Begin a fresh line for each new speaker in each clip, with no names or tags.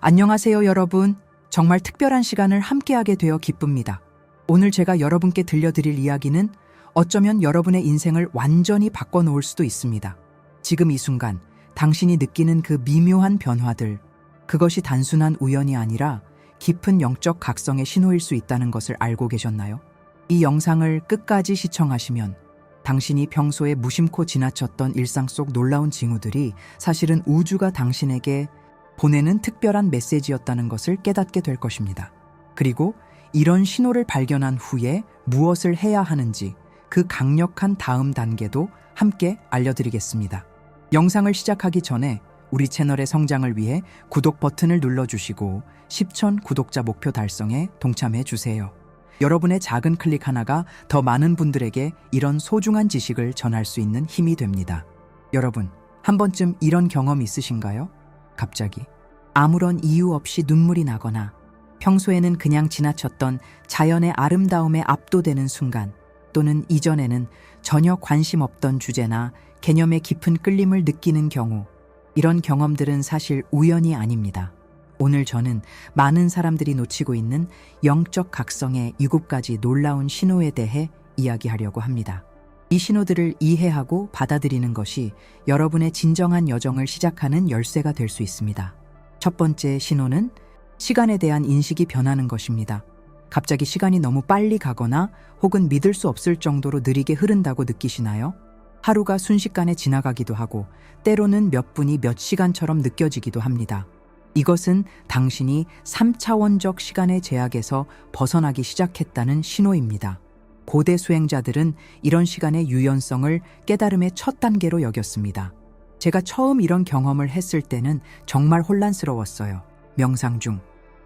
안녕하세요, 여러분. 정말 특별한 시간을 함께하게 되어 기쁩니다. 오늘 제가 여러분께 들려드릴 이야기는 어쩌면 여러분의 인생을 완전히 바꿔놓을 수도 있습니다. 지금 이 순간 당신이 느끼는 그 미묘한 변화들, 그것이 단순한 우연이 아니라 깊은 영적 각성의 신호일 수 있다는 것을 알고 계셨나요? 이 영상을 끝까지 시청하시면 당신이 평소에 무심코 지나쳤던 일상 속 놀라운 징후들이 사실은 우주가 당신에게 보내는 특별한 메시지였다는 것을 깨닫게 될 것입니다. 그리고 이런 신호를 발견한 후에 무엇을 해야 하는지 그 강력한 다음 단계도 함께 알려드리겠습니다. 영상을 시작하기 전에 우리 채널의 성장을 위해 구독 버튼을 눌러주시고 10,000 구독자 목표 달성에 동참해 주세요. 여러분의 작은 클릭 하나가 더 많은 분들에게 이런 소중한 지식을 전할 수 있는 힘이 됩니다. 여러분, 한 번쯤 이런 경험 있으신가요? 갑자기 아무런 이유 없이 눈물이 나거나 평소에는 그냥 지나쳤던 자연의 아름다움에 압도되는 순간, 또는 이전에는 전혀 관심 없던 주제나 개념에 깊은 끌림을 느끼는 경우, 이런 경험들은 사실 우연이 아닙니다. 오늘 저는 많은 사람들이 놓치고 있는 영적 각성의 7가지 놀라운 신호에 대해 이야기하려고 합니다. 이 신호들을 이해하고 받아들이는 것이 여러분의 진정한 여정을 시작하는 열쇠가 될 수 있습니다. 첫 번째 신호는 시간에 대한 인식이 변하는 것입니다. 갑자기 시간이 너무 빨리 가거나 혹은 믿을 수 없을 정도로 느리게 흐른다고 느끼시나요? 하루가 순식간에 지나가기도 하고 때로는 몇 분이 몇 시간처럼 느껴지기도 합니다. 이것은 당신이 3차원적 시간의 제약에서 벗어나기 시작했다는 신호입니다. 고대 수행자들은 이런 시간의 유연성을 깨달음의 첫 단계로 여겼습니다. 제가 처음 이런 경험을 했을 때는 정말 혼란스러웠어요. 명상 중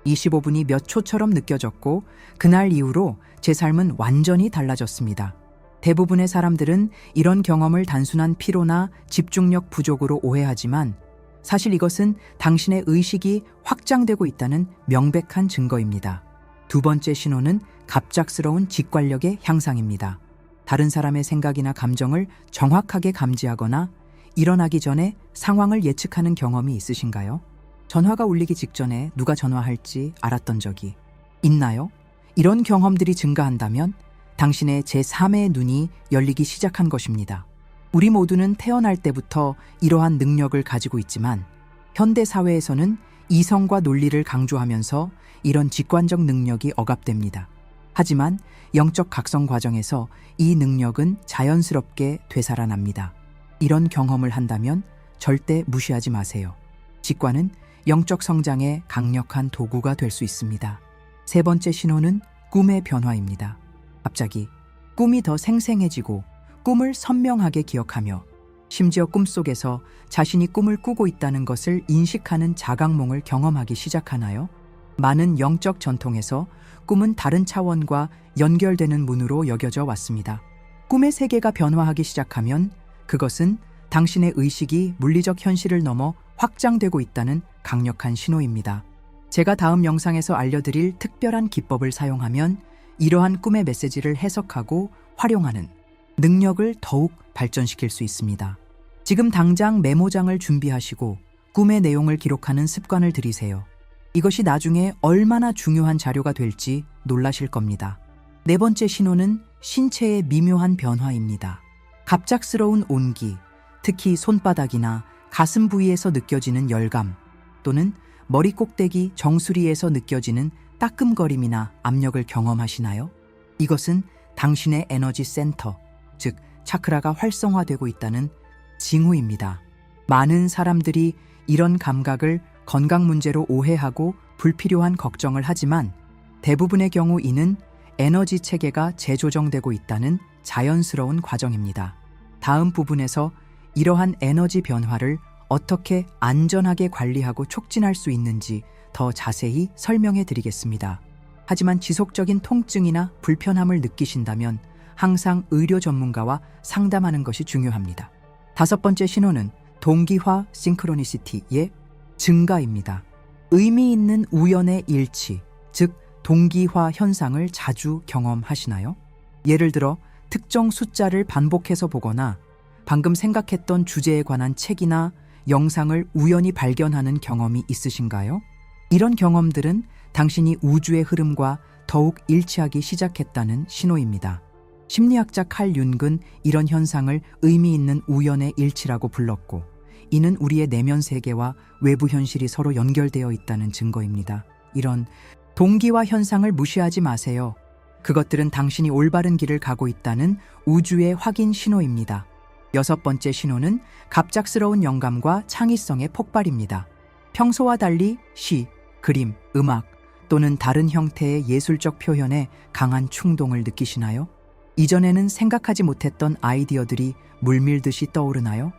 25분이 몇 초처럼 느껴졌고, 그날 이후로 제 삶은 완전히 달라졌습니다. 대부분의 사람들은 이런 경험을 단순한 피로나 집중력 부족으로 오해하지만 사실 이것은 당신의 의식이 확장되고 있다는 명백한 증거입니다. 두 번째 신호는 갑작스러운 직관력의 향상입니다. 다른 사람의 생각이나 감정을 정확하게 감지하거나 일어나기 전에 상황을 예측하는 경험이 있으신가요? 전화가 울리기 직전에 누가 전화할지 알았던 적이 있나요? 이런 경험들이 증가한다면 당신의 제3의 눈이 열리기 시작한 것입니다. 우리 모두는 태어날 때부터 이러한 능력을 가지고 있지만 현대 사회에서는 이성과 논리를 강조하면서 이런 직관적 능력이 억압됩니다. 하지만 영적 각성 과정에서 이 능력은 자연스럽게 되살아납니다. 이런 경험을 한다면 절대 무시하지 마세요. 직관은 영적 성장의 강력한 도구가 될 수 있습니다. 세 번째 신호는 꿈의 변화입니다. 갑자기 꿈이 더 생생해지고 꿈을 선명하게 기억하며 심지어 꿈속에서 자신이 꿈을 꾸고 있다는 것을 인식하는 자각몽을 경험하기 시작하나요? 많은 영적 전통에서 꿈은 다른 차원과 연결되는 문으로 여겨져 왔습니다. 꿈의 세계가 변화하기 시작하면 그것은 당신의 의식이 물리적 현실을 넘어 확장되고 있다는 강력한 신호입니다. 제가 다음 영상에서 알려드릴 특별한 기법을 사용하면 이러한 꿈의 메시지를 해석하고 활용하는 능력을 더욱 발전시킬 수 있습니다. 지금 당장 메모장을 준비하시고 꿈의 내용을 기록하는 습관을 들이세요. 이것이 나중에 얼마나 중요한 자료가 될지 놀라실 겁니다. 네 번째 신호는 신체의 미묘한 변화입니다. 갑작스러운 온기, 특히 손바닥이나 가슴 부위에서 느껴지는 열감, 또는 머리 꼭대기 정수리에서 느껴지는 따끔거림이나 압력을 경험하시나요? 이것은 당신의 에너지 센터, 즉 차크라가 활성화되고 있다는 징후입니다. 많은 사람들이 이런 감각을 건강 문제로 오해하고 불필요한 걱정을 하지만 대부분의 경우 이는 에너지 체계가 재조정되고 있다는 자연스러운 과정입니다. 다음 부분에서 이러한 에너지 변화를 어떻게 안전하게 관리하고 촉진할 수 있는지 더 자세히 설명해 드리겠습니다. 하지만 지속적인 통증이나 불편함을 느끼신다면 항상 의료 전문가와 상담하는 것이 중요합니다. 다섯 번째 신호는 동기화 싱크로니시티의 증가입니다. 의미 있는 우연의 일치, 즉 동기화 현상을 자주 경험하시나요? 예를 들어 특정 숫자를 반복해서 보거나 방금 생각했던 주제에 관한 책이나 영상을 우연히 발견하는 경험이 있으신가요? 이런 경험들은 당신이 우주의 흐름과 더욱 일치하기 시작했다는 신호입니다. 심리학자 칼 융은 이런 현상을 의미 있는 우연의 일치라고 불렀고, 이는 우리의 내면 세계와 외부 현실이 서로 연결되어 있다는 증거입니다. 이런 동기와 현상을 무시하지 마세요. 그것들은 당신이 올바른 길을 가고 있다는 우주의 확인 신호입니다. 6번째 신호는 갑작스러운 영감과 창의성의 폭발입니다. 평소와 달리 시, 그림, 음악 또는 다른 형태의 예술적 표현에 강한 충동을 느끼시나요? 이전에는 생각하지 못했던 아이디어들이 물밀듯이 떠오르나요?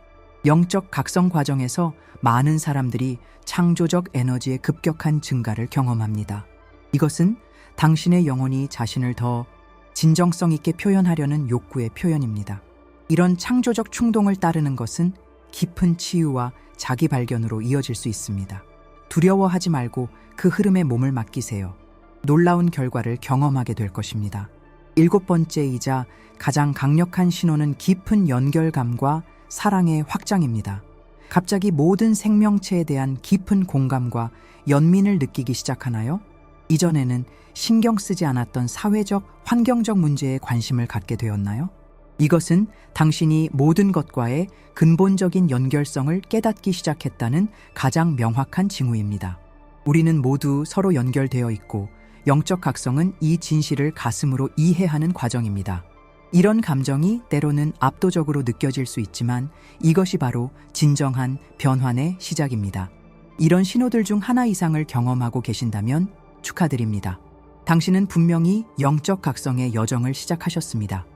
영적 각성 과정에서 많은 사람들이 창조적 에너지의 급격한 증가를 경험합니다. 이것은 당신의 영혼이 자신을 더 진정성 있게 표현하려는 욕구의 표현입니다. 이런 창조적 충동을 따르는 것은 깊은 치유와 자기 발견으로 이어질 수 있습니다. 두려워하지 말고 그 흐름에 몸을 맡기세요. 놀라운 결과를 경험하게 될 것입니다. 7번째이자 가장 강력한 신호는 깊은 연결감과 사랑의 확장입니다. 갑자기 모든 생명체에 대한 깊은 공감과 연민을 느끼기 시작하나요? 이전에는 신경 쓰지 않았던 사회적, 환경적 문제에 관심을 갖게 되었나요? 이것은 당신이 모든 것과의 근본적인 연결성을 깨닫기 시작했다는 가장 명확한 징후입니다. 우리는 모두 서로 연결되어 있고, 영적 각성은 이 진실을 가슴으로 이해하는 과정입니다. 이런 감정이 때로는 압도적으로 느껴질 수 있지만 이것이 바로 진정한 변환의 시작입니다. 이런 신호들 중 하나 이상을 경험하고 계신다면 축하드립니다. 당신은 분명히 영적 각성의 여정을 시작하셨습니다.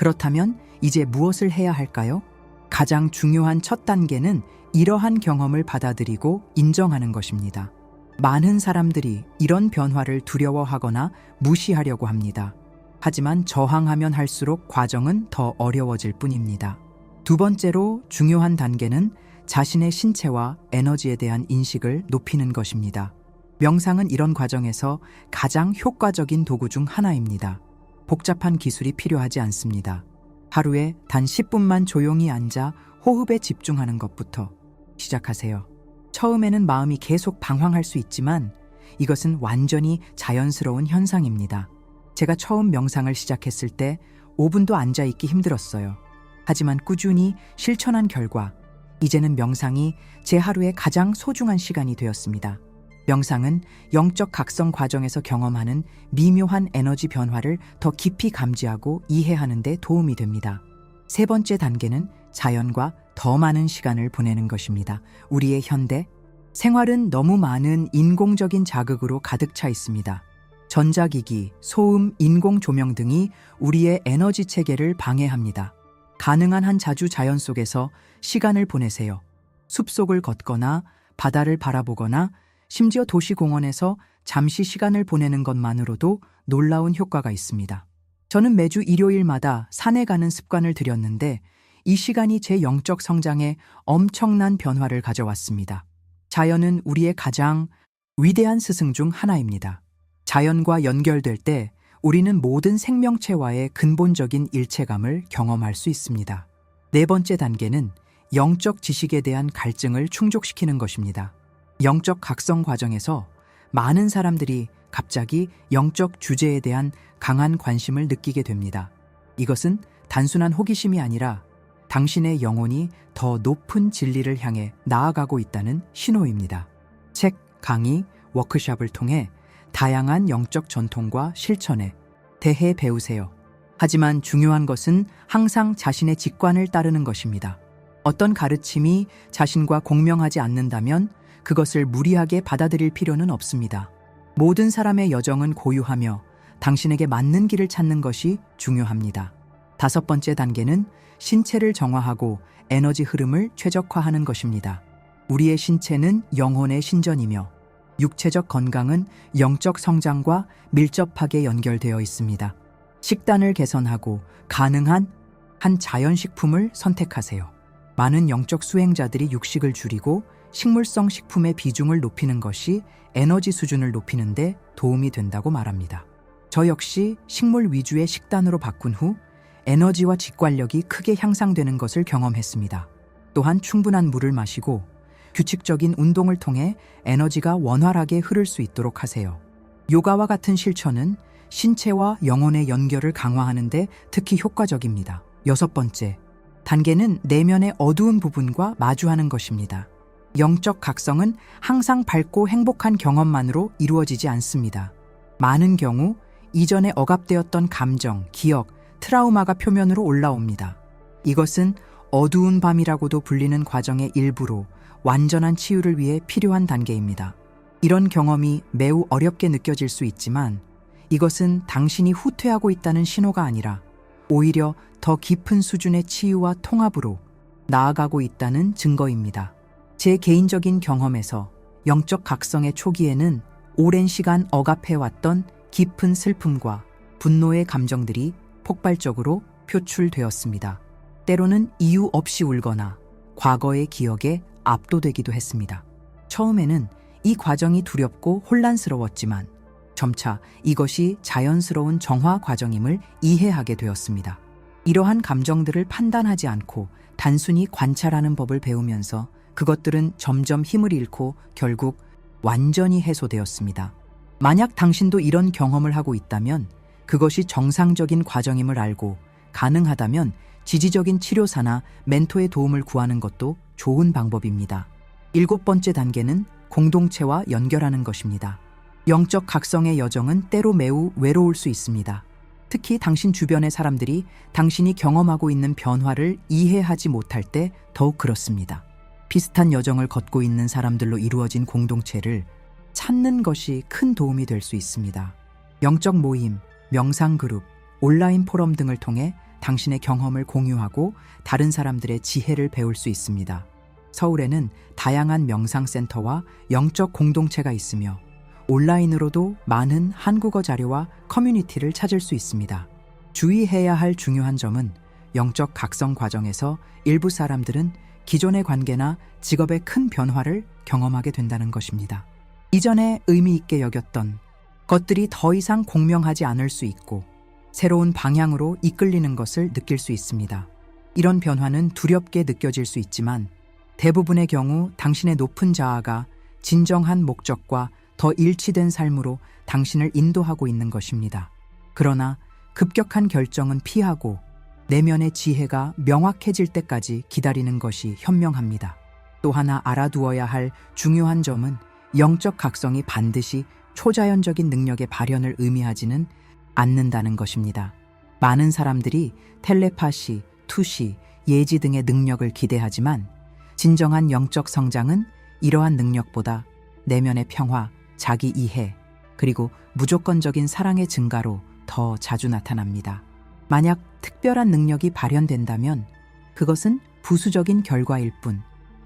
그렇다면 이제 무엇을 해야 할까요? 가장 중요한 첫 단계는 이러한 경험을 받아들이고 인정하는 것입니다. 많은 사람들이 이런 변화를 두려워하거나 무시하려고 합니다. 하지만 저항하면 할수록 과정은 더 어려워질 뿐입니다. 2번째로 중요한 단계는 자신의 신체와 에너지에 대한 인식을 높이는 것입니다. 명상은 이런 과정에서 가장 효과적인 도구 중 하나입니다. 복잡한 기술이 필요하지 않습니다. 하루에 단 10분만 조용히 앉아 호흡에 집중하는 것부터 시작하세요. 처음에는 마음이 계속 방황할 수 있지만 이것은 완전히 자연스러운 현상입니다. 제가 처음 명상을 시작했을 때 5분도 앉아있기 힘들었어요. 하지만 꾸준히 실천한 결과 이제는 명상이 제 하루의 가장 소중한 시간이 되었습니다. 명상은 영적 각성 과정에서 경험하는 미묘한 에너지 변화를 더 깊이 감지하고 이해하는 데 도움이 됩니다. 3번째 단계는 자연과 더 많은 시간을 보내는 것입니다. 우리의 현대 생활은 너무 많은 인공적인 자극으로 가득 차 있습니다. 전자기기, 소음, 인공 조명 등이 우리의 에너지 체계를 방해합니다. 가능한 한 자주 자연 속에서 시간을 보내세요. 숲속을 걷거나 바다를 바라보거나 심지어 도시공원에서 잠시 시간을 보내는 것만으로도 놀라운 효과가 있습니다. 저는 매주 일요일마다 산에 가는 습관을 들였는데 이 시간이 제 영적 성장에 엄청난 변화를 가져왔습니다. 자연은 우리의 가장 위대한 스승 중 하나입니다. 자연과 연결될 때 우리는 모든 생명체와의 근본적인 일체감을 경험할 수 있습니다. 4번째 단계는 영적 지식에 대한 갈증을 충족시키는 것입니다. 영적 각성 과정에서 많은 사람들이 갑자기 영적 주제에 대한 강한 관심을 느끼게 됩니다. 이것은 단순한 호기심이 아니라 당신의 영혼이 더 높은 진리를 향해 나아가고 있다는 신호입니다. 책, 강의, 워크숍을 통해 다양한 영적 전통과 실천에 대해 배우세요. 하지만 중요한 것은 항상 자신의 직관을 따르는 것입니다. 어떤 가르침이 자신과 공명하지 않는다면 그것을 무리하게 받아들일 필요는 없습니다. 모든 사람의 여정은 고유하며 당신에게 맞는 길을 찾는 것이 중요합니다. 5번째 단계는 신체를 정화하고 에너지 흐름을 최적화하는 것입니다. 우리의 신체는 영혼의 신전이며 육체적 건강은 영적 성장과 밀접하게 연결되어 있습니다. 식단을 개선하고 가능한 한 자연식품을 선택하세요. 많은 영적 수행자들이 육식을 줄이고 식물성 식품의 비중을 높이는 것이 에너지 수준을 높이는 데 도움이 된다고 말합니다. 저 역시 식물 위주의 식단으로 바꾼 후 에너지와 직관력이 크게 향상되는 것을 경험했습니다. 또한 충분한 물을 마시고 규칙적인 운동을 통해 에너지가 원활하게 흐를 수 있도록 하세요. 요가와 같은 실천은 신체와 영혼의 연결을 강화하는 데 특히 효과적입니다. 6번째, 단계는 내면의 어두운 부분과 마주하는 것입니다. 영적 각성은 항상 밝고 행복한 경험만으로 이루어지지 않습니다. 많은 경우 이전에 억압되었던 감정, 기억, 트라우마가 표면으로 올라옵니다. 이것은 어두운 밤이라고도 불리는 과정의 일부로 완전한 치유를 위해 필요한 단계입니다. 이런 경험이 매우 어렵게 느껴질 수 있지만 이것은 당신이 후퇴하고 있다는 신호가 아니라 오히려 더 깊은 수준의 치유와 통합으로 나아가고 있다는 증거입니다. 제 개인적인 경험에서 영적 각성의 초기에는 오랜 시간 억압해왔던 깊은 슬픔과 분노의 감정들이 폭발적으로 표출되었습니다. 때로는 이유 없이 울거나 과거의 기억에 압도되기도 했습니다. 처음에는 이 과정이 두렵고 혼란스러웠지만 점차 이것이 자연스러운 정화 과정임을 이해하게 되었습니다. 이러한 감정들을 판단하지 않고 단순히 관찰하는 법을 배우면서 그것들은 점점 힘을 잃고 결국 완전히 해소되었습니다. 만약 당신도 이런 경험을 하고 있다면 그것이 정상적인 과정임을 알고 가능하다면 지지적인 치료사나 멘토의 도움을 구하는 것도 좋은 방법입니다. 7번째 단계는 공동체와 연결하는 것입니다. 영적 각성의 여정은 때로 매우 외로울 수 있습니다. 특히 당신 주변의 사람들이 당신이 경험하고 있는 변화를 이해하지 못할 때 더욱 그렇습니다. 비슷한 여정을 걷고 있는 사람들로 이루어진 공동체를 찾는 것이 큰 도움이 될 수 있습니다. 영적 모임, 명상 그룹, 온라인 포럼 등을 통해 당신의 경험을 공유하고 다른 사람들의 지혜를 배울 수 있습니다. 서울에는 다양한 명상센터와 영적 공동체가 있으며 온라인으로도 많은 한국어 자료와 커뮤니티를 찾을 수 있습니다. 주의해야 할 중요한 점은 영적 각성 과정에서 일부 사람들은 기존의 관계나 직업의 큰 변화를 경험하게 된다는 것입니다. 이전에 의미 있게 여겼던 것들이 더 이상 공명하지 않을 수 있고 새로운 방향으로 이끌리는 것을 느낄 수 있습니다. 이런 변화는 두렵게 느껴질 수 있지만 대부분의 경우 당신의 높은 자아가 진정한 목적과 더 일치된 삶으로 당신을 인도하고 있는 것입니다. 그러나 급격한 결정은 피하고 내면의 지혜가 명확해질 때까지 기다리는 것이 현명합니다. 또 하나 알아두어야 할 중요한 점은 영적 각성이 반드시 초자연적인 능력의 발현을 의미하지는 않는다는 것입니다. 많은 사람들이 텔레파시, 투시, 예지 등의 능력을 기대하지만 진정한 영적 성장은 이러한 능력보다 내면의 평화, 자기 이해, 그리고 무조건적인 사랑의 증가로 더 자주 나타납니다. 만약 특별한 능력이 발현된다면 그것은 부수적인 결과일 뿐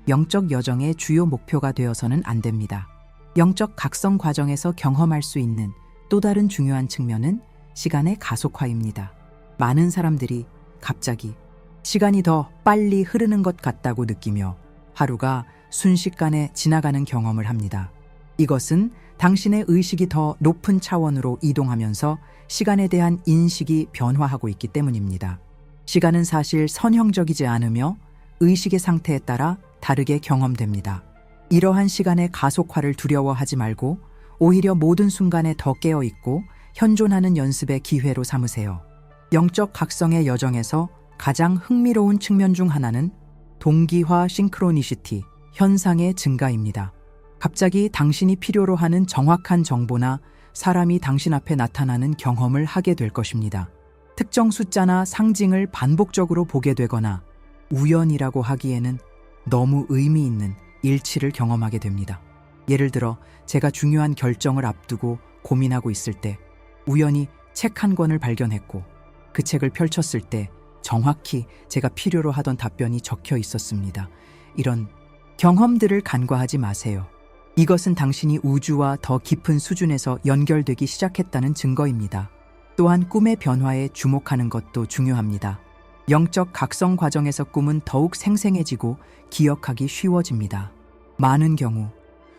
영적 여정의 주요 목표가 되어서는 안 됩니다. 영적 각성 과정에서 경험할 수 있는 또 다른 중요한 측면은 시간의 가속화입니다. 많은 사람들이 갑자기 시간이 더 빨리 흐르는 것 같다고 느끼며 하루가 순식간에 지나가는 경험을 합니다. 이것은 당신의 의식이 더 높은 차원으로 이동하면서 시간에 대한 인식이 변화하고 있기 때문입니다. 시간은 사실 선형적이지 않으며 의식의 상태에 따라 다르게 경험됩니다. 이러한 시간의 가속화를 두려워하지 말고 오히려 모든 순간에 더 깨어있고 현존하는 연습의 기회로 삼으세요. 영적 각성의 여정에서 가장 흥미로운 측면 중 하나는 동기화 싱크로니시티, 현상의 증가입니다. 갑자기 당신이 필요로 하는 정확한 정보나 사람이 당신 앞에 나타나는 경험을 하게 될 것입니다. 특정 숫자나 상징을 반복적으로 보게 되거나 우연이라고 하기에는 너무 의미 있는 일치를 경험하게 됩니다. 예를 들어 제가 중요한 결정을 앞두고 고민하고 있을 때 우연히 책 한 권을 발견했고 그 책을 펼쳤을 때 정확히 제가 필요로 하던 답변이 적혀 있었습니다. 이런 경험들을 간과하지 마세요. 이것은 당신이 우주와 더 깊은 수준에서 연결되기 시작했다는 증거입니다. 또한 꿈의 변화에 주목하는 것도 중요합니다. 영적 각성 과정에서 꿈은 더욱 생생해지고 기억하기 쉬워집니다. 많은 경우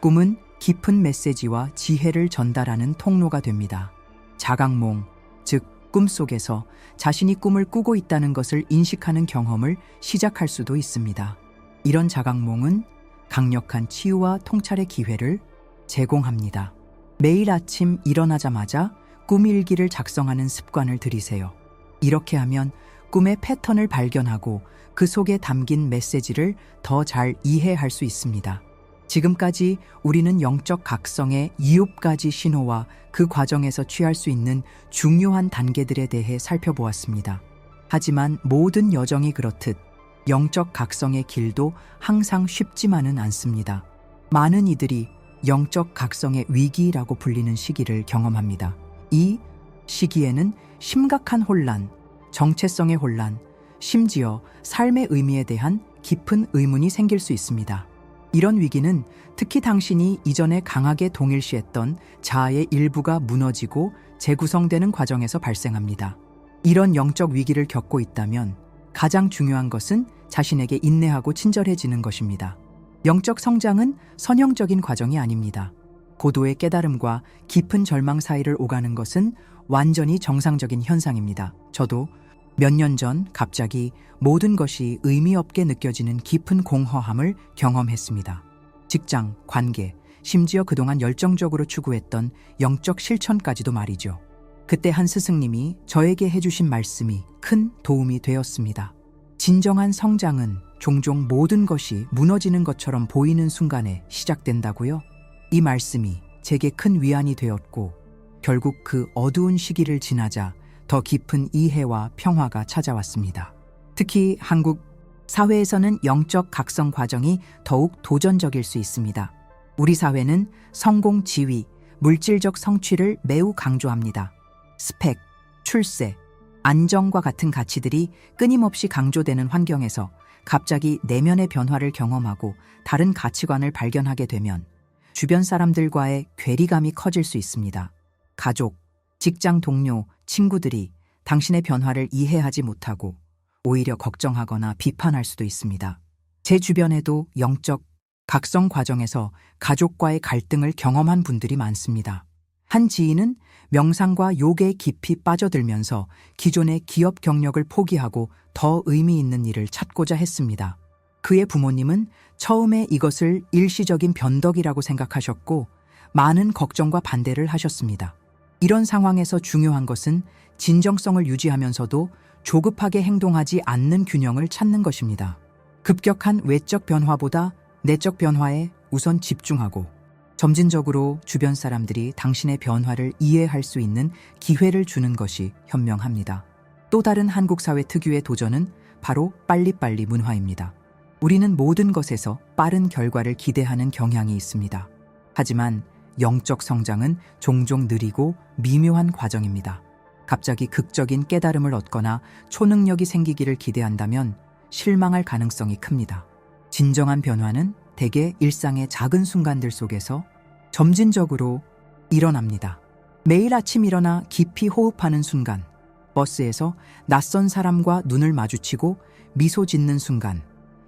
꿈은 깊은 메시지와 지혜를 전달하는 통로가 됩니다. 자각몽, 즉 꿈속에서 자신이 꿈을 꾸고 있다는 것을 인식하는 경험을 시작할 수도 있습니다. 이런 자각몽은 강력한 치유와 통찰의 기회를 제공합니다. 매일 아침 일어나자마자 꿈 일기를 작성하는 습관을 들이세요. 이렇게 하면 꿈의 패턴을 발견하고 그 속에 담긴 메시지를 더 잘 이해할 수 있습니다. 지금까지 우리는 영적 각성의 7가지 신호와 그 과정에서 취할 수 있는 중요한 단계들에 대해 살펴보았습니다. 하지만 모든 여정이 그렇듯 영적 각성의 길도 항상 쉽지만은 않습니다. 많은 이들이 영적 각성의 위기라고 불리는 시기를 경험합니다. 이 시기에는 심각한 혼란, 정체성의 혼란, 심지어 삶의 의미에 대한 깊은 의문이 생길 수 있습니다. 이런 위기는 특히 당신이 이전에 강하게 동일시했던 자아의 일부가 무너지고 재구성되는 과정에서 발생합니다. 이런 영적 위기를 겪고 있다면 가장 중요한 것은 자신에게 인내하고 친절해지는 것입니다. 영적 성장은 선형적인 과정이 아닙니다. 고도의 깨달음과 깊은 절망 사이를 오가는 것은 완전히 정상적인 현상입니다. 저도 몇 년 전 갑자기 모든 것이 의미 없게 느껴지는 깊은 공허함을 경험했습니다. 직장, 관계, 심지어 그동안 열정적으로 추구했던 영적 실천까지도 말이죠. 그때 한 스승님이 저에게 해주신 말씀이 큰 도움이 되었습니다. 진정한 성장은 종종 모든 것이 무너지는 것처럼 보이는 순간에 시작된다고요. 이 말씀이 제게 큰 위안이 되었고 결국 그 어두운 시기를 지나자 더 깊은 이해와 평화가 찾아왔습니다. 특히 한국 사회에서는 영적 각성 과정이 더욱 도전적일 수 있습니다. 우리 사회는 성공 지위, 물질적 성취를 매우 강조합니다. 스펙, 출세, 안정과 같은 가치들이 끊임없이 강조되는 환경에서 갑자기 내면의 변화를 경험하고 다른 가치관을 발견하게 되면 주변 사람들과의 괴리감이 커질 수 있습니다. 가족, 직장 동료, 친구들이 당신의 변화를 이해하지 못하고 오히려 걱정하거나 비판할 수도 있습니다. 제 주변에도 영적 각성 과정에서 가족과의 갈등을 경험한 분들이 많습니다. 한 지인은 명상과 요괴에 깊이 빠져들면서 기존의 기업 경력을 포기하고 더 의미 있는 일을 찾고자 했습니다. 그의 부모님은 처음에 이것을 일시적인 변덕이라고 생각하셨고 많은 걱정과 반대를 하셨습니다. 이런 상황에서 중요한 것은 진정성을 유지하면서도 조급하게 행동하지 않는 균형을 찾는 것입니다. 급격한 외적 변화보다 내적 변화에 우선 집중하고 점진적으로 주변 사람들이 당신의 변화를 이해할 수 있는 기회를 주는 것이 현명합니다. 또 다른 한국 사회 특유의 도전은 바로 빨리빨리 문화입니다. 우리는 모든 것에서 빠른 결과를 기대하는 경향이 있습니다. 하지만 영적 성장은 종종 느리고 미묘한 과정입니다. 갑자기 극적인 깨달음을 얻거나 초능력이 생기기를 기대한다면 실망할 가능성이 큽니다. 진정한 변화는 대개 일상의 작은 순간들 속에서 점진적으로 일어납니다. 매일 아침 일어나 깊이 호흡하는 순간, 버스에서 낯선 사람과 눈을 마주치고 미소 짓는 순간,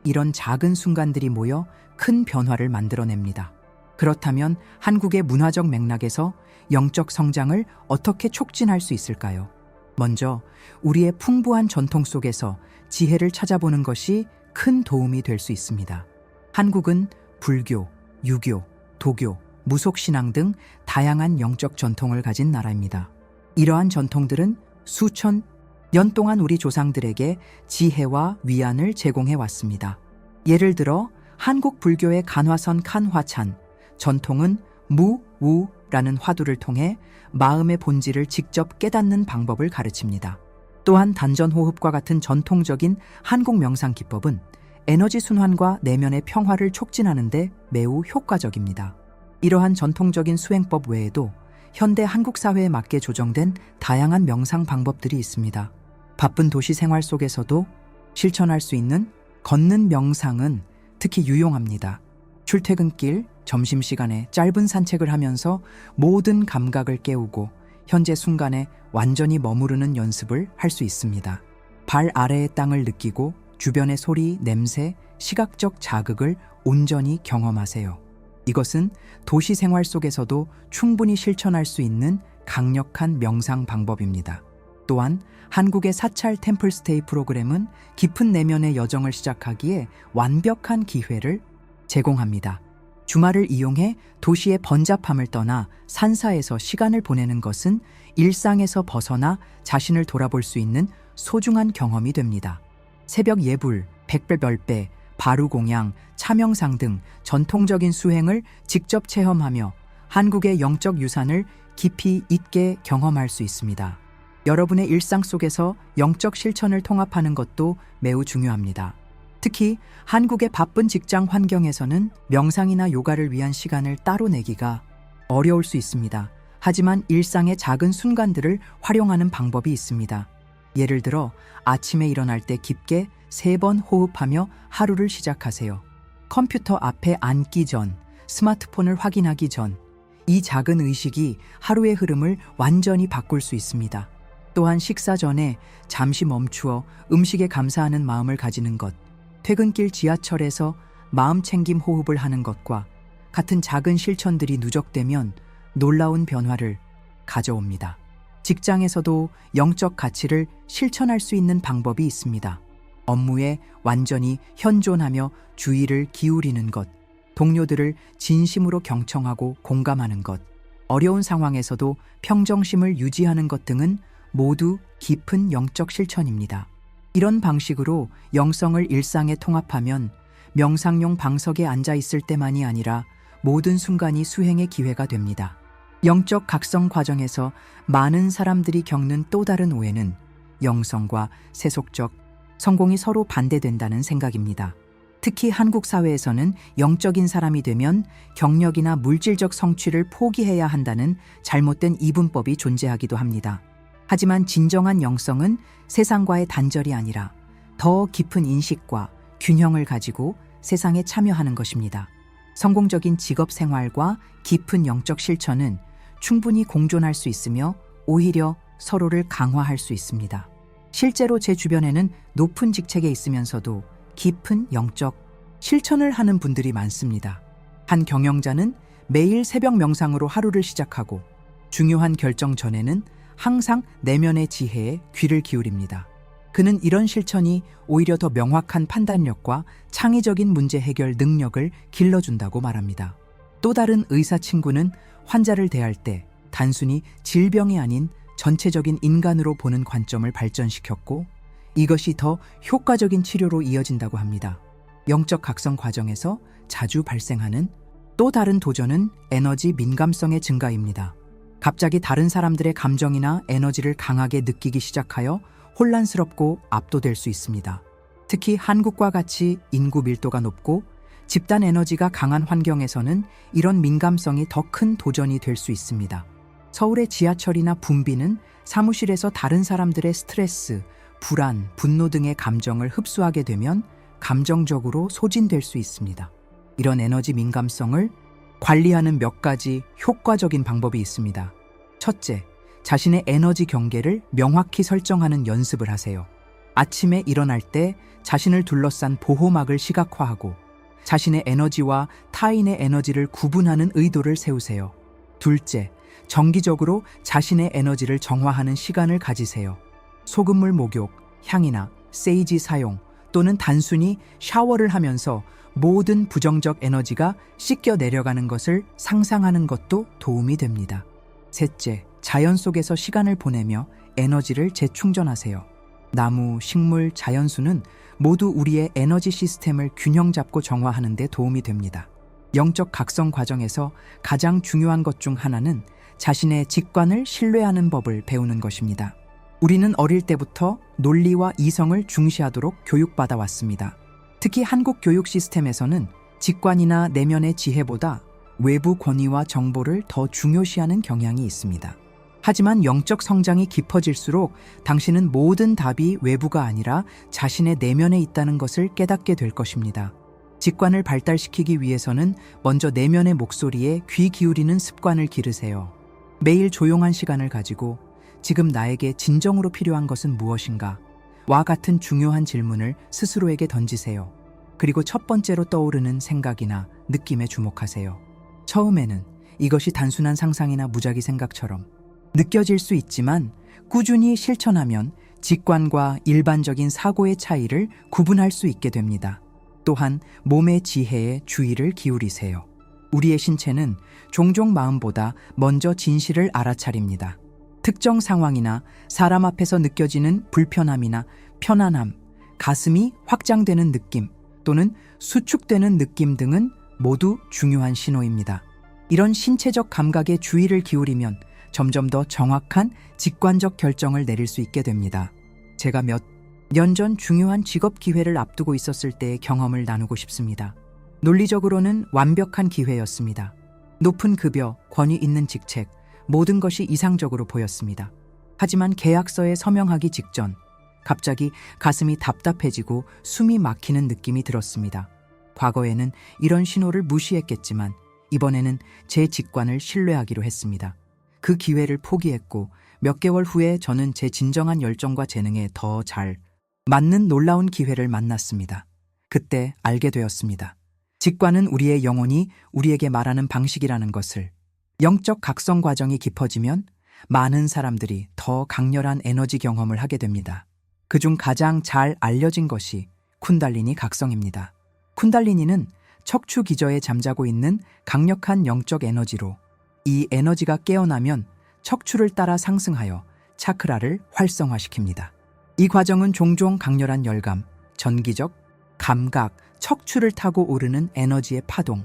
이런 작은 순간들이 모여 큰 변화를 만들어냅니다. 그렇다면 한국의 문화적 맥락에서 영적 성장을 어떻게 촉진할 수 있을까요? 먼저 우리의 풍부한 전통 속에서 지혜를 찾아보는 것이 큰 도움이 될 수 있습니다. 한국은 불교, 유교, 도교, 무속신앙 등 다양한 영적 전통을 가진 나라입니다. 이러한 전통들은 수천 년 동안 우리 조상들에게 지혜와 위안을 제공해 왔습니다. 예를 들어 한국 불교의 간화선 칸화찬, 전통은 무우라는 화두를 통해 마음의 본질을 직접 깨닫는 방법을 가르칩니다. 또한 단전호흡과 같은 전통적인 한국 명상 기법은 에너지 순환과 내면의 평화를 촉진하는 데 매우 효과적입니다. 이러한 전통적인 수행법 외에도 현대 한국 사회에 맞게 조정된 다양한 명상 방법들이 있습니다. 바쁜 도시 생활 속에서도 실천할 수 있는 걷는 명상은 특히 유용합니다. 출퇴근길, 점심시간에 짧은 산책을 하면서 모든 감각을 깨우고 현재 순간에 완전히 머무르는 연습을 할 수 있습니다. 발 아래의 땅을 느끼고 주변의 소리, 냄새, 시각적 자극을 온전히 경험하세요. 이것은 도시 생활 속에서도 충분히 실천할 수 있는 강력한 명상 방법입니다. 또한 한국의 사찰 템플스테이 프로그램은 깊은 내면의 여정을 시작하기에 완벽한 기회를 제공합니다. 주말을 이용해 도시의 번잡함을 떠나 산사에서 시간을 보내는 것은 일상에서 벗어나 자신을 돌아볼 수 있는 소중한 경험이 됩니다. 새벽 예불, 백배별배, 바루공양, 차명상 등 전통적인 수행을 직접 체험하며 한국의 영적 유산을 깊이 있게 경험할 수 있습니다. 여러분의 일상 속에서 영적 실천을 통합하는 것도 매우 중요합니다. 특히 한국의 바쁜 직장 환경에서는 명상이나 요가를 위한 시간을 따로 내기가 어려울 수 있습니다. 하지만 일상의 작은 순간들을 활용하는 방법이 있습니다. 예를 들어 아침에 일어날 때 깊게 3번 호흡하며 하루를 시작하세요. 컴퓨터 앞에 앉기 전, 스마트폰을 확인하기 전, 이 작은 의식이 하루의 흐름을 완전히 바꿀 수 있습니다. 또한 식사 전에 잠시 멈추어 음식에 감사하는 마음을 가지는 것, 퇴근길 지하철에서 마음 챙김 호흡을 하는 것과 같은 작은 실천들이 누적되면 놀라운 변화를 가져옵니다. 직장에서도 영적 가치를 실천할 수 있는 방법이 있습니다. 업무에 완전히 현존하며 주의를 기울이는 것, 동료들을 진심으로 경청하고 공감하는 것, 어려운 상황에서도 평정심을 유지하는 것 등은 모두 깊은 영적 실천입니다. 이런 방식으로 영성을 일상에 통합하면 명상용 방석에 앉아 있을 때만이 아니라 모든 순간이 수행의 기회가 됩니다. 영적 각성 과정에서 많은 사람들이 겪는 또 다른 오해는 영성과 세속적 성공이 서로 반대된다는 생각입니다. 특히 한국 사회에서는 영적인 사람이 되면 경력이나 물질적 성취를 포기해야 한다는 잘못된 이분법이 존재하기도 합니다. 하지만 진정한 영성은 세상과의 단절이 아니라 더 깊은 인식과 균형을 가지고 세상에 참여하는 것입니다. 성공적인 직업 생활과 깊은 영적 실천은 충분히 공존할 수 있으며 오히려 서로를 강화할 수 있습니다. 실제로 제 주변에는 높은 직책에 있으면서도 깊은 영적 실천을 하는 분들이 많습니다. 한 경영자는 매일 새벽 명상으로 하루를 시작하고 중요한 결정 전에는 항상 내면의 지혜에 귀를 기울입니다. 그는 이런 실천이 오히려 더 명확한 판단력과 창의적인 문제 해결 능력을 길러준다고 말합니다. 또 다른 의사 친구는 환자를 대할 때 단순히 질병이 아닌 전체적인 인간으로 보는 관점을 발전시켰고 이것이 더 효과적인 치료로 이어진다고 합니다. 영적 각성 과정에서 자주 발생하는 또 다른 도전은 에너지 민감성의 증가입니다. 갑자기 다른 사람들의 감정이나 에너지를 강하게 느끼기 시작하여 혼란스럽고 압도될 수 있습니다. 특히 한국과 같이 인구 밀도가 높고 집단 에너지가 강한 환경에서는 이런 민감성이 더 큰 도전이 될 수 있습니다. 서울의 지하철이나 붐비는 사무실에서 다른 사람들의 스트레스, 불안, 분노 등의 감정을 흡수하게 되면 감정적으로 소진될 수 있습니다. 이런 에너지 민감성을 관리하는 몇 가지 효과적인 방법이 있습니다. 첫째, 자신의 에너지 경계를 명확히 설정하는 연습을 하세요. 아침에 일어날 때 자신을 둘러싼 보호막을 시각화하고 자신의 에너지와 타인의 에너지를 구분하는 의도를 세우세요. 둘째, 정기적으로 자신의 에너지를 정화하는 시간을 가지세요. 소금물 목욕, 향이나 세이지 사용 또는 단순히 샤워를 하면서 모든 부정적 에너지가 씻겨 내려가는 것을 상상하는 것도 도움이 됩니다. 셋째, 자연 속에서 시간을 보내며 에너지를 재충전하세요. 나무, 식물, 자연수는 모두 우리의 에너지 시스템을 균형 잡고 정화하는 데 도움이 됩니다. 영적 각성 과정에서 가장 중요한 것 중 하나는 자신의 직관을 신뢰하는 법을 배우는 것입니다. 우리는 어릴 때부터 논리와 이성을 중시하도록 교육받아 왔습니다. 특히 한국 교육 시스템에서는 직관이나 내면의 지혜보다 외부 권위와 정보를 더 중요시하는 경향이 있습니다. 하지만 영적 성장이 깊어질수록 당신은 모든 답이 외부가 아니라 자신의 내면에 있다는 것을 깨닫게 될 것입니다. 직관을 발달시키기 위해서는 먼저 내면의 목소리에 귀 기울이는 습관을 기르세요. 매일 조용한 시간을 가지고 지금 나에게 진정으로 필요한 것은 무엇인가? 와 같은 중요한 질문을 스스로에게 던지세요. 그리고 첫 번째로 떠오르는 생각이나 느낌에 주목하세요. 처음에는 이것이 단순한 상상이나 무작위 생각처럼 느껴질 수 있지만 꾸준히 실천하면 직관과 일반적인 사고의 차이를 구분할 수 있게 됩니다. 또한 몸의 지혜에 주의를 기울이세요. 우리의 신체는 종종 마음보다 먼저 진실을 알아차립니다. 특정 상황이나 사람 앞에서 느껴지는 불편함이나 편안함, 가슴이 확장되는 느낌 또는 수축되는 느낌 등은 모두 중요한 신호입니다. 이런 신체적 감각에 주의를 기울이면 점점 더 정확한 직관적 결정을 내릴 수 있게 됩니다. 제가 몇 년 전 중요한 직업 기회를 앞두고 있었을 때의 경험을 나누고 싶습니다. 논리적으로는 완벽한 기회였습니다. 높은 급여, 권위 있는 직책, 모든 것이 이상적으로 보였습니다. 하지만 계약서에 서명하기 직전 갑자기 가슴이 답답해지고 숨이 막히는 느낌이 들었습니다. 과거에는 이런 신호를 무시했겠지만 이번에는 제 직관을 신뢰하기로 했습니다. 그 기회를 포기했고 몇 개월 후에 저는 제 진정한 열정과 재능에 더 잘 맞는 놀라운 기회를 만났습니다. 그때 알게 되었습니다. 직관은 우리의 영혼이 우리에게 말하는 방식이라는 것을. 영적 각성 과정이 깊어지면 많은 사람들이 더 강렬한 에너지 경험을 하게 됩니다. 그중 가장 잘 알려진 것이 쿤달리니 각성입니다. 쿤달리니는 척추 기저에 잠자고 있는 강력한 영적 에너지로 이 에너지가 깨어나면 척추를 따라 상승하여 차크라를 활성화시킵니다. 이 과정은 종종 강렬한 열감, 전기적, 감각, 척추를 타고 오르는 에너지의 파동,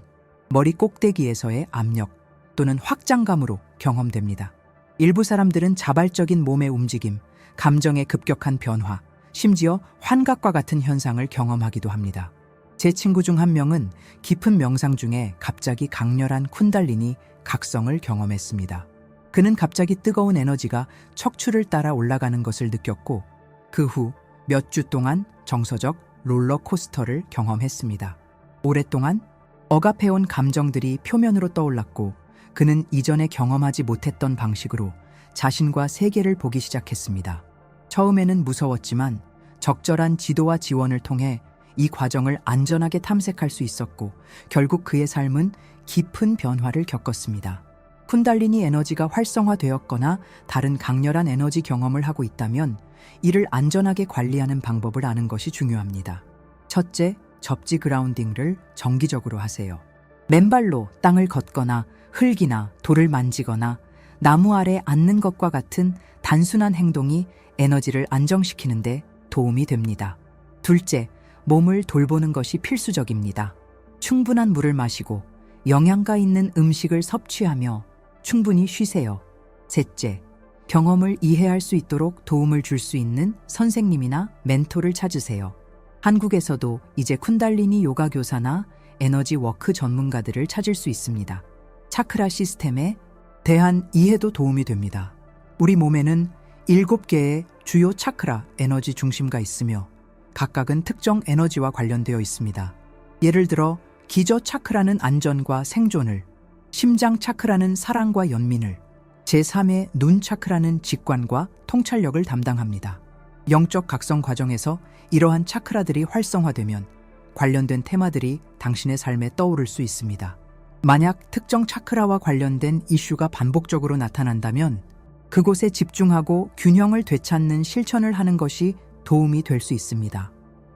머리 꼭대기에서의 압력 또는 확장감으로 경험됩니다. 일부 사람들은 자발적인 몸의 움직임, 감정의 급격한 변화, 심지어 환각과 같은 현상을 경험하기도 합니다. 제 친구 중 한 명은 깊은 명상 중에 갑자기 강렬한 쿤달리니 각성을 경험했습니다. 그는 갑자기 뜨거운 에너지가 척추를 따라 올라가는 것을 느꼈고 그 후 몇 주 동안 정서적 롤러코스터를 경험했습니다. 오랫동안 억압해온 감정들이 표면으로 떠올랐고 그는 이전에 경험하지 못했던 방식으로 자신과 세계를 보기 시작했습니다. 처음에는 무서웠지만 적절한 지도와 지원을 통해 이 과정을 안전하게 탐색할 수 있었고 결국 그의 삶은 깊은 변화를 겪었습니다. 쿤달리니 에너지가 활성화되었거나 다른 강렬한 에너지 경험을 하고 있다면 이를 안전하게 관리하는 방법을 아는 것이 중요합니다. 첫째, 접지 그라운딩을 정기적으로 하세요. 맨발로 땅을 걷거나 흙이나 돌을 만지거나 나무 아래 앉는 것과 같은 단순한 행동이 에너지를 안정시키는 데 도움이 됩니다. 둘째, 몸을 돌보는 것이 필수적입니다. 충분한 물을 마시고 영양가 있는 음식을 섭취하며 충분히 쉬세요. 셋째, 경험을 이해할 수 있도록 도움을 줄 수 있는 선생님이나 멘토를 찾으세요. 한국에서도 이제 쿤달리니 요가 교사나 에너지 워크 전문가들을 찾을 수 있습니다. 차크라 시스템에 대한 이해도 도움이 됩니다. 우리 몸에는 7개의 주요 차크라 에너지 중심가 있으며 각각은 특정 에너지와 관련되어 있습니다. 예를 들어 기저 차크라는 안전과 생존을, 심장 차크라는 사랑과 연민을, 제3의 눈 차크라는 직관과 통찰력을 담당합니다. 영적 각성 과정에서 이러한 차크라들이 활성화되면 관련된 테마들이 당신의 삶에 떠오를 수 있습니다. 만약 특정 차크라와 관련된 이슈가 반복적으로 나타난다면 그곳에 집중하고 균형을 되찾는 실천을 하는 것이 도움이 될 수 있습니다.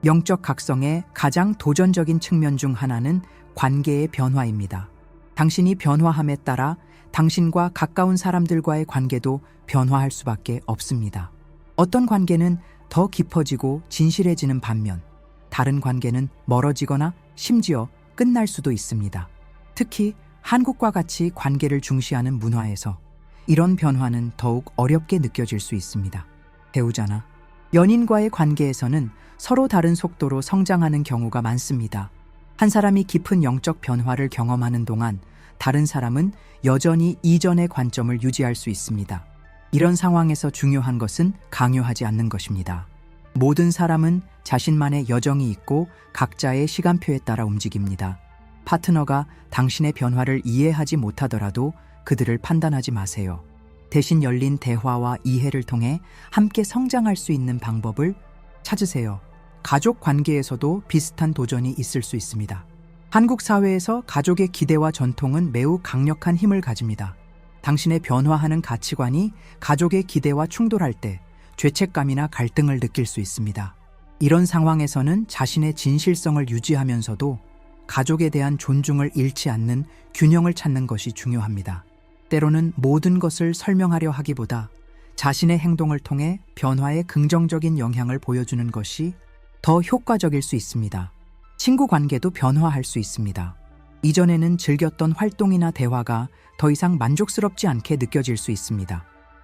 영적 각성의 가장 도전적인 측면 중 하나는 관계의 변화입니다. 당신이 변화함에 따라 당신과 가까운 사람들과의 관계도 변화할 수밖에 없습니다. 어떤 관계는 더 깊어지고 진실해지는 반면 다른 관계는 멀어지거나 심지어 끝날 수도 있습니다. 특히 한국과 같이 관계를 중시하는 문화에서 이런 변화는 더욱 어렵게 느껴질 수 있습니다. 배우자나 연인과의 관계에서는 서로 다른 속도로 성장하는 경우가 많습니다. 한 사람이 깊은 영적 변화를 경험하는 동안 다른 사람은 여전히 이전의 관점을 유지할 수 있습니다. 이런 상황에서 중요한 것은 강요하지 않는 것입니다. 모든 사람은 자신만의 여정이 있고 각자의 시간표에 따라 움직입니다. 파트너가 당신의 변화를 이해하지 못하더라도 그들을 판단하지 마세요. 대신 열린 대화와 이해를 통해 함께 성장할 수 있는 방법을 찾으세요. 가족 관계에서도 비슷한 도전이 있을 수 있습니다. 한국 사회에서 가족의 기대와 전통은 매우 강력한 힘을 가집니다. 당신의 변화하는 가치관이 가족의 기대와 충돌할 때 죄책감이나 갈등을 느낄 수 있습니다. 이런 상황에서는 자신의 진실성을 유지하면서도 가족에 대한 존중을 잃지 않는 균형을 찾는 것이 중요합니다. 때로는 모든 것을 설명하려 하기보다 자신의 행동을 통해 변화에 긍정적인 영향을 보여주는 것이 더 효과적일 수 있습니다. 친구 관계도 변화할 수 있습니다. 이전에는 즐겼던 활동이나 대화가 더 이상 만족스럽지 않게 느껴질 수 있습니다.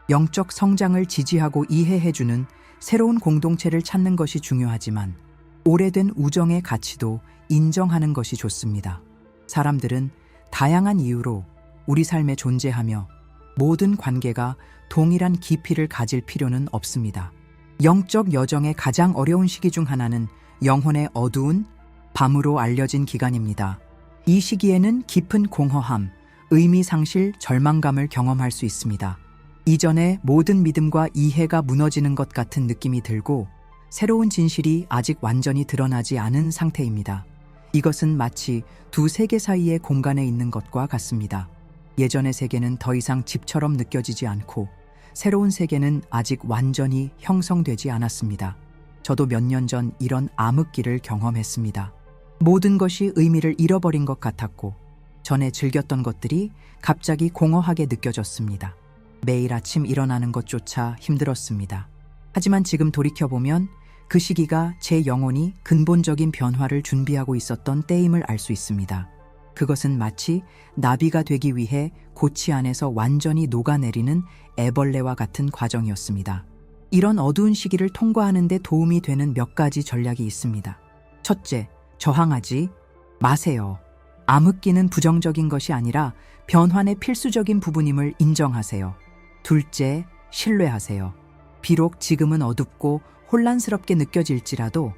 영적 성장을 지지하고 이해해주는 새로운 공동체를 찾는 것이 중요하지만 오래된 우정의 가치도 인정하는 것이 좋습니다. 사람들은 다양한 이유로 우리 삶에 존재하며 모든 관계가 동일한 깊이를 가질 필요는 없습니다. 영적 여정의 가장 어려운 시기 중 하나는 영혼의 어두운 밤으로 알려진 기간입니다. 이 시기에는 깊은 공허함, 의미 상실, 절망감을 경험할 수 있습니다. 이전에 모든 믿음과 이해가 무너지는 것 같은 느낌이 들고 새로운 진실이 아직 완전히 드러나지 않은 상태입니다. 이것은 마치 두 세계 사이의 공간에 있는 것과 같습니다. 예전의 세계는 더 이상 집처럼 느껴지지 않고 새로운 세계는 아직 완전히 형성되지 않았습니다. 저도 몇 년 전 이런 암흑기를 경험했습니다. 모든 것이 의미를 잃어버린 것 같았고 전에 즐겼던 것들이 갑자기 공허하게 느껴졌습니다. 매일 아침 일어나는 것조차 힘들었습니다. 하지만 지금 돌이켜보면 그 시기가 제 영혼이 근본적인 변화를 준비하고 있었던 때임을 알 수 있습니다. 그것은 마치 나비가 되기 위해 고치 안에서 완전히 녹아내리는 애벌레와 같은 과정이었습니다. 이런 어두운 시기를 통과하는 데 도움이 되는 몇 가지 전략이 있습니다. 첫째, 저항하지 마세요. 암흑기는 부정적인 것이 아니라 변환의 필수적인 부분임을 인정하세요. 둘째, 신뢰하세요. 비록 지금은 어둡고 혼란스럽게 느껴질지라도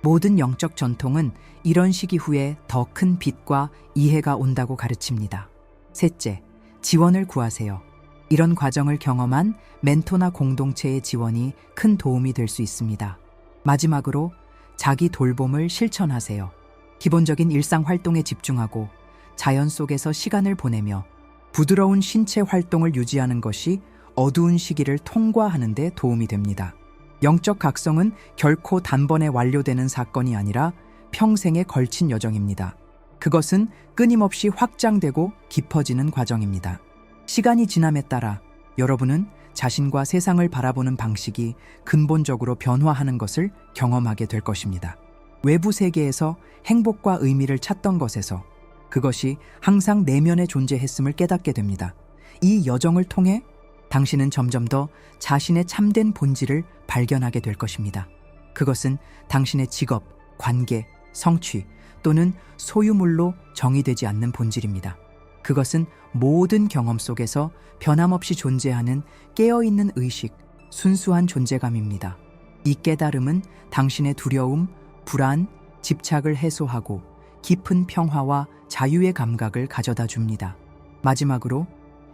모든 영적 전통은 이런 시기 후에 더 큰 빛과 이해가 온다고 가르칩니다. 셋째, 지원을 구하세요. 이런 과정을 경험한 멘토나 공동체의 지원이 큰 도움이 될 수 있습니다. 마지막으로 자기 돌봄을 실천하세요. 기본적인 일상 활동에 집중하고 자연 속에서 시간을 보내며 부드러운 신체 활동을 유지하는 것이 어두운 시기를 통과하는 데 도움이 됩니다. 영적 각성은 결코 단번에 완료되는 사건이 아니라 평생에 걸친 여정입니다. 그것은 끊임없이 확장되고 깊어지는 과정입니다. 시간이 지남에 따라 여러분은 자신과 세상을 바라보는 방식이 근본적으로 변화하는 것을 경험하게 될 것입니다. 외부 세계에서 행복과 의미를 찾던 것에서 그것이 항상 내면에 존재했음을 깨닫게 됩니다. 이 여정을 통해 당신은 점점 더 자신의 참된 본질을 발견하게 될 것입니다. 그것은 당신의 직업, 관계, 성취 또는 소유물로 정의되지 않는 본질입니다. 그것은 모든 경험 속에서 변함없이 존재하는 깨어있는 의식, 순수한 존재감입니다. 이 깨달음은 당신의 두려움, 불안, 집착을 해소하고 깊은 평화와 자유의 감각을 가져다 줍니다. 마지막으로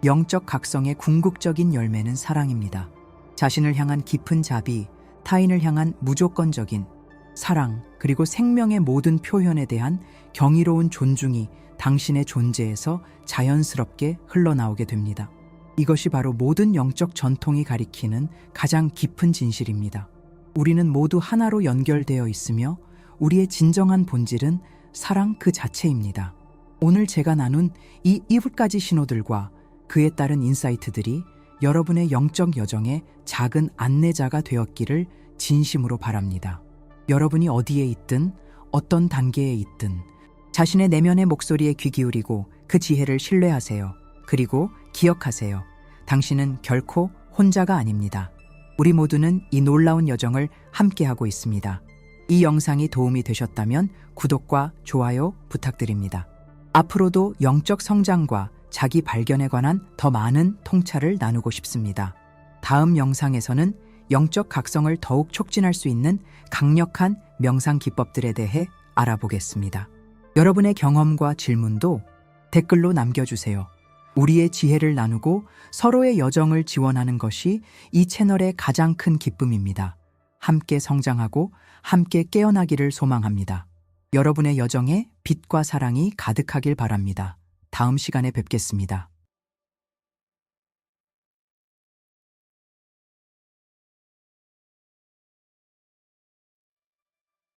영적 각성의 궁극적인 열매는 사랑입니다. 자신을 향한 깊은 자비, 타인을 향한 무조건적인 사랑, 그리고 생명의 모든 표현에 대한 경이로운 존중이 당신의 존재에서 자연스럽게 흘러나오게 됩니다. 이것이 바로 모든 영적 전통이 가리키는 가장 깊은 진실입니다. 우리는 모두 하나로 연결되어 있으며 우리의 진정한 본질은 사랑 그 자체입니다. 오늘 제가 나눈 이 7가지 신호들과 그에 따른 인사이트들이 여러분의 영적 여정의 작은 안내자가 되었기를 진심으로 바랍니다. 여러분이 어디에 있든 어떤 단계에 있든 자신의 내면의 목소리에 귀 기울이고 그 지혜를 신뢰하세요. 그리고 기억하세요. 당신은 결코 혼자가 아닙니다. 우리 모두는 이 놀라운 여정을 함께하고 있습니다. 이 영상이 도움이 되셨다면 구독과 좋아요 부탁드립니다. 앞으로도 영적 성장과 자기 발견에 관한 더 많은 통찰을 나누고 싶습니다. 다음 영상에서는 영적 각성을 더욱 촉진할 수 있는 강력한 명상 기법들에 대해 알아보겠습니다. 여러분의 경험과 질문도 댓글로 남겨주세요. 우리의 지혜를 나누고 서로의 여정을 지원하는 것이 이 채널의 가장 큰 기쁨입니다. 함께 성장하고 함께 깨어나기를 소망합니다. 여러분의 여정에 빛과 사랑이 가득하길 바랍니다. 다음 시간에 뵙겠습니다.